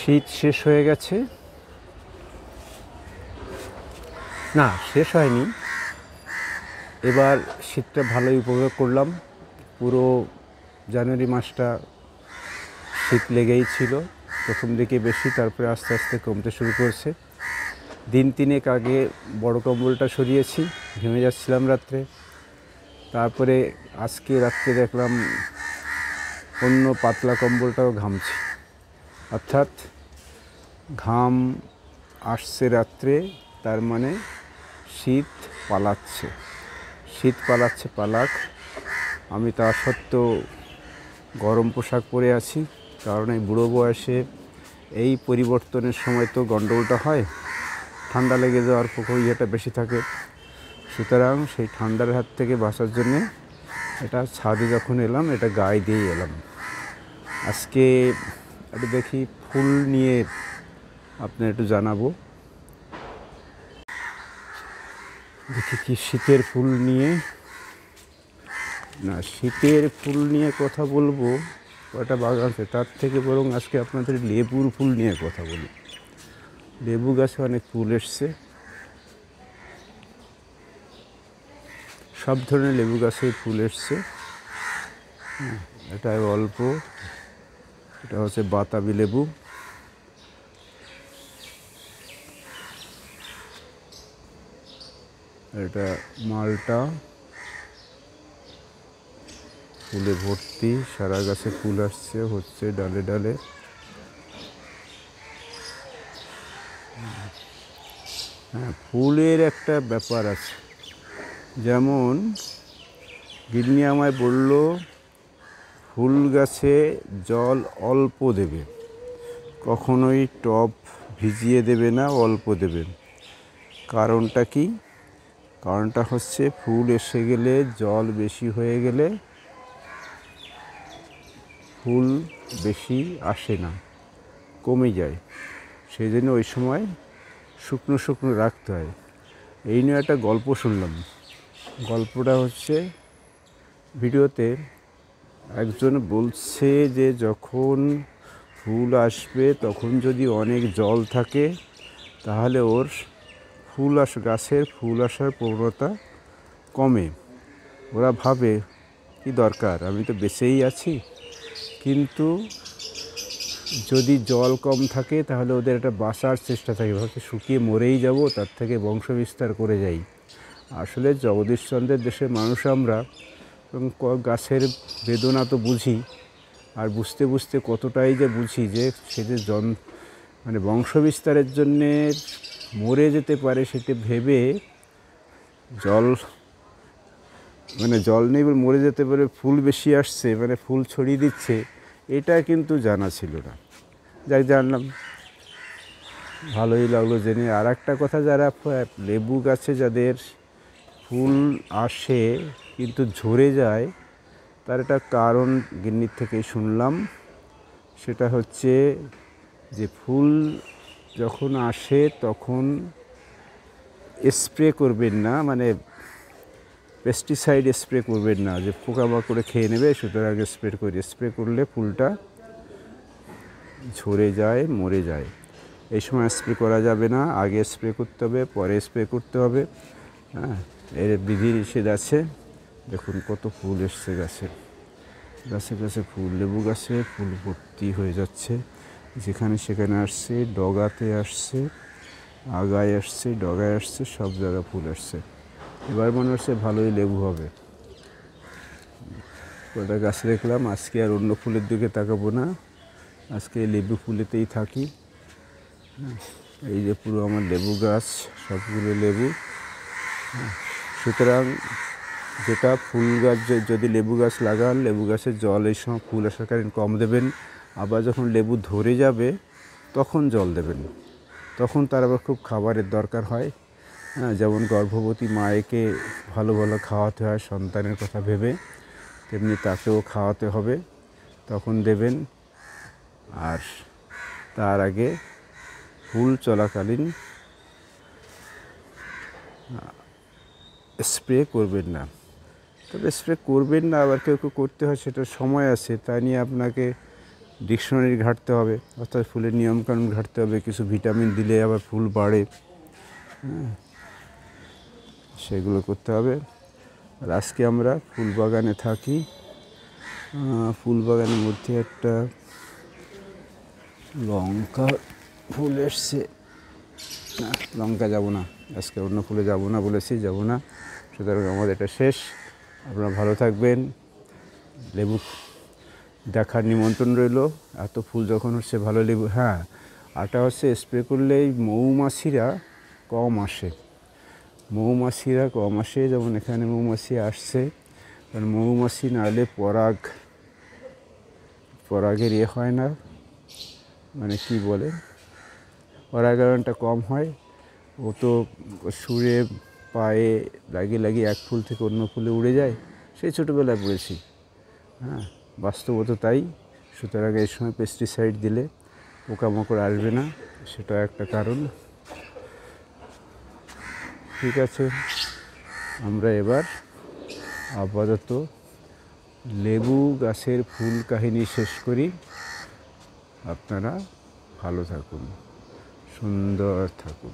শীত শেষ হয়ে গেছে, না শেষ হয়নি, এবার শীতটা ভালোই উপভোগ করলাম। পুরো জানুয়ারি মাসটা শীত লেগেই ছিল, প্রথম দিকে বেশি, তারপরে আস্তে আস্তে কমতে শুরু করছে। দিন তিনেক আগে বড় কম্বলটা সরিয়েছি, ঘেমে যাচ্ছিলাম রাত্রে। তারপরে আজকে রাত্রে দেখলাম অন্য পাতলা কম্বলটাও ঘামছি, অর্থাৎ ঘাম আসছে রাত্রে, তার মানে শীত পালাচ্ছে, শীত পালাচ্ছে পালাক। আমি তা সত্ত্বেও গরম পোশাক পরে আছি, কারণ এই বুড়ো বয়সে এই পরিবর্তনের সময় তো গন্ডগোলটা হয়, ঠান্ডা লেগে যাওয়ার প্রকোপটা বেশি থাকে। সুতরাং সেই ঠান্ডার হাত থেকে বাঁচার জন্যে এটা ছাদে যখন এলাম, এটা গায়ে দিয়ে এলাম। আজকে একটু দেখি ফুল নিয়ে আপনার একটু জানাবো, দেখি কি শীতের ফুল নিয়ে, না শীতের ফুল নিয়ে কথা বলবো, কয়টা বাগান আছে, তার থেকে বরং আজকে আপনাদের লেবুর ফুল নিয়ে কথা বলি। লেবু গাছে অনেক ফুল এসছে, সব ধরনের লেবু গাছে ফুল এসছে। এটা অল্প, এটা হচ্ছে বাতাবি লেবু, এটা মালটা, ফুলে ভর্তি, সারা গাছে ফুল আসছে, হচ্ছে ডালে ডালে। হ্যাঁ, ফুলের একটা ব্যাপার আছে, যেমন গিন্নি আমায় বলল ফুল গাছে জল অল্প দেবে, কখনোই টব ভিজিয়ে দেবে না, অল্প দেবে। কারণটা কি? কারণটা হচ্ছে ফুল এসে গেলে, জল বেশি হয়ে গেলে ফুল বেশি আসে না, কমে যায়, সেই জন্য ওই সময় শুকনো শুকনো রাখতে হয়। এই নিয়ে একটা গল্প শুনলাম। গল্পটা হচ্ছে, ভিডিওতে একজন বলছে যে যখন ফুল আসবে তখন যদি অনেক জল থাকে তাহলে ওর গাছের ফুল আসার প্রবণতা কমে। ওরা ভাবে কি দরকার, আমি তো বেঁচেই আছি, কিন্তু যদি জল কম থাকে তাহলে ওদের একটা বাঁচার চেষ্টা থাকে, ভাবছে শুকিয়ে মরেই যাব, তার থেকে বংশবিস্তার করে যাই। আসলে জগদীশচন্দ্রের দেশের মানুষ আমরা, গাছের বেদনা তো বুঝি, আর বুঝতে বুঝতে কতটাই যে বুঝি যে সে যে মানে বংশবিস্তারের জন্যে মরে যেতে পারে, সেটা ভেবে জল নেই মরে যেতে পারে, ফুল বেশি আসছে মানে ফুল ছড়িয়ে দিচ্ছে, এটা কিন্তু জানা ছিল না। যাই জানলাম, ভালোই লাগলো জেনে। আর একটা কথা, যারা লেবু গাছে যাদের ফুল আসে কিন্তু ঝরে যায়, তার একটা কারণ গিন্নির থেকেই শুনলাম। সেটা হচ্ছে যে ফুল যখন আসে তখন স্প্রে করবেন না, মানে পেস্টিসাইড স্প্রে করবেন না, যে পোকামাকড়ে খেয়ে নেবে, সুতরাং স্প্রে করলে ফুলটা ঝরে যায়, মরে যায়। এই সময় স্প্রে করা যাবে না, আগে স্প্রে করতে হবে, পরে স্প্রে করতে হবে। হ্যাঁ, এর বিধি নিষেধ আছে। দেখুন কত ফুল এসছে গাছে, গাছে গাছে ফুল, লেবু গাছে ফুল ভর্তি হয়ে যাচ্ছে, যেখানে সেখানে আসছে, ডগাতে আসছে, আগায় আসছে, ডগায় আসছে, সব জায়গায় ফুল আসছে। এবার মনে হচ্ছে ভালোই লেবু হবে। ওটা গাছ দেখলাম, আজকে আর অন্য ফুলের দিকে তাকাবো না, আজকে লেবু ফুলেতেই থাকি। এই যে পুরো আমার লেবু গাছ, সবগুলো লেবু। সুতরাং যেটা ফুল গাছ, যদি লেবু গাছ লাগান, লেবু গাছের জল এই সময় ফুল আসাকালীন কম দেবেন, আবার যখন লেবু ধরে যাবে তখন জল দেবেন। তখন তার আবার খুব খাবারের দরকার হয়। হ্যাঁ, যেমন গর্ভবতী মায়েকে ভালো ভালো খাওয়াতে হয় সন্তানের কথা ভেবে, তেমনি তাকেও খাওয়াতে হবে, তখন দেবেন। আর তার আগে ফুল চলাকালীন স্প্রে করবেন না। তবে স্প্রে করবেন না, আবার কেউ কেউ করতে হয়, সেটার সময় আছে, তা নিয়ে আপনাকে ডিকশনারি ঘাঁটতে হবে, অর্থাৎ ফুলের নিয়মকানুন ঘাঁটতে হবে, কিছু ভিটামিন দিলে আবার ফুল বাড়ে, হ্যাঁ, সেগুলো করতে হবে। আর আজকে আমরা ফুল বাগানে থাকি। ফুল বাগানের মধ্যে একটা লঙ্কা ফুল এসছে। না, লঙ্কা যাব না, আজকে অন্য ফুলে যাব না বলেছি, যাব না। সুতরাং আমাদের এটা শেষ। আপনারা ভালো থাকবেন। লেবু দেখার নিমন্ত্রণ রইল। এত ফুল যখন হচ্ছে ভালো লেবু, হ্যাঁ, আটা হচ্ছে স্প্রে করলেই মৌমাছিরা কম আসে। মৌমাছিরা কম আসে, যেমন এখানে মৌমাছি আসছে, কারণ মৌমাছি না হলে পরাগের হয় না, মানে কি বলে, পরাগায়নটা কম হয়। ও তো সুরে পায়ে লাগিয়ে এক ফুল থেকে অন্য ফুলে উড়ে যায়, সেই ছোটোবেলায় পড়েছি, হ্যাঁ, বাস্তবত তাই। সুতরাং এই সময় পেস্টিসাইড দিলে পোকামাকড় আসবে না, সেটা একটা কারণ। ঠিক আছে, আমরা এবার আপাতত লেবু গাছের ফুল কাহিনী শেষ করি। আপনারা ভালো থাকুন, সুন্দর থাকুন।